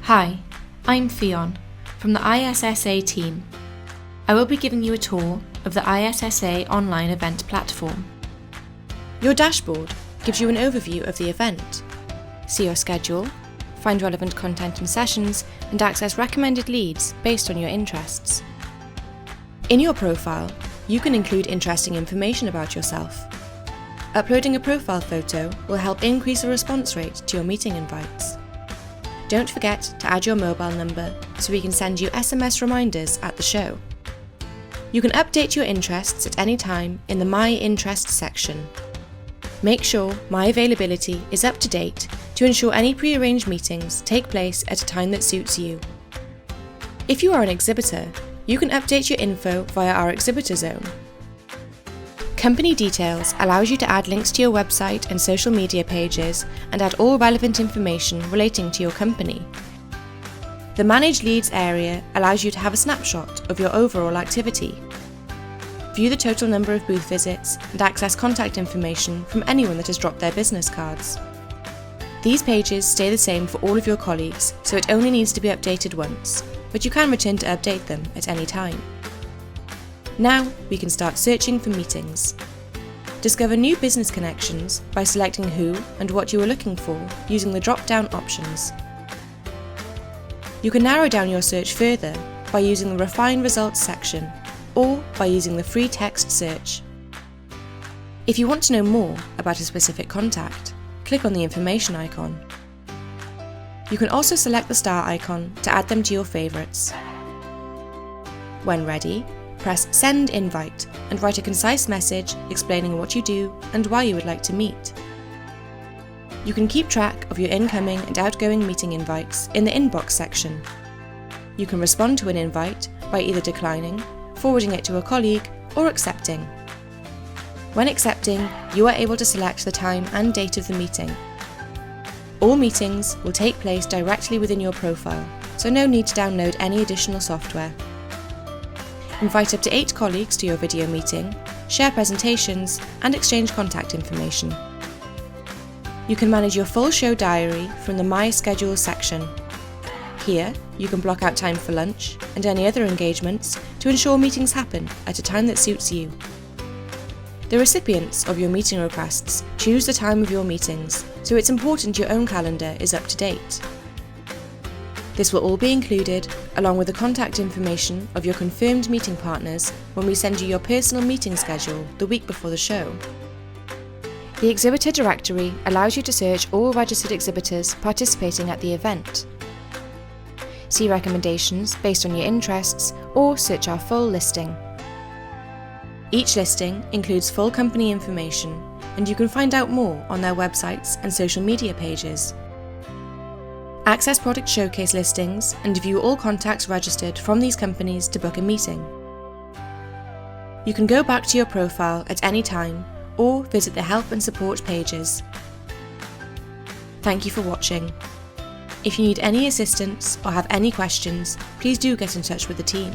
Hi, I'm Fionn from the ISSA team. I will be giving you a tour of the ISSA online event platform. Your dashboard gives you an overview of the event. See your schedule, find relevant content and sessions, and access recommended leads based on your interests. In your profile, you can include interesting information about yourself. Uploading a profile photo will help increase the response rate to your meeting invites. Don't forget to add your mobile number so we can send you SMS reminders at the show. You can update your interests at any time in the My Interests section. Make sure My Availability is up to date to ensure any pre-arranged meetings take place at a time that suits you. If you are an exhibitor, you can update your info via our Exhibitor Zone. Company Details allows you to add links to your website and social media pages and add all relevant information relating to your company. The Manage Leads area allows you to have a snapshot of your overall activity. View the total number of booth visits and access contact information from anyone that has dropped their business cards. These pages stay the same for all of your colleagues, so it only needs to be updated once, but you can return to update them at any time. Now we can start searching for meetings. Discover new business connections by selecting who and what you are looking for using the drop-down options. You can narrow down your search further by using the Refine Results section or by using the free text search. If you want to know more about a specific contact, click on the information icon. You can also select the star icon to add them to your favourites. When ready, press Send Invite and write a concise message explaining what you do and why you would like to meet. You can keep track of your incoming and outgoing meeting invites in the Inbox section. You can respond to an invite by either declining, forwarding it to a colleague, or accepting. When accepting, you are able to select the time and date of the meeting. All meetings will take place directly within your profile, so no need to download any additional software. Invite up to 8 colleagues to your video meeting, share presentations, and exchange contact information. You can manage your full show diary from the My Schedule section. Here, you can block out time for lunch and any other engagements to ensure meetings happen at a time that suits you. The recipients of your meeting requests choose the time of your meetings, so it's important your own calendar is up to date. This will all be included, along with the contact information of your confirmed meeting partners when we send you your personal meeting schedule the week before the show. The Exhibitor Directory allows you to search all registered exhibitors participating at the event. See recommendations based on your interests or search our full listing. Each listing includes full company information, and you can find out more on their websites and social media pages. Access product showcase listings and view all contacts registered from these companies to book a meeting. You can go back to your profile at any time or visit the help and support pages. Thank you for watching. If you need any assistance or have any questions, please do get in touch with the team.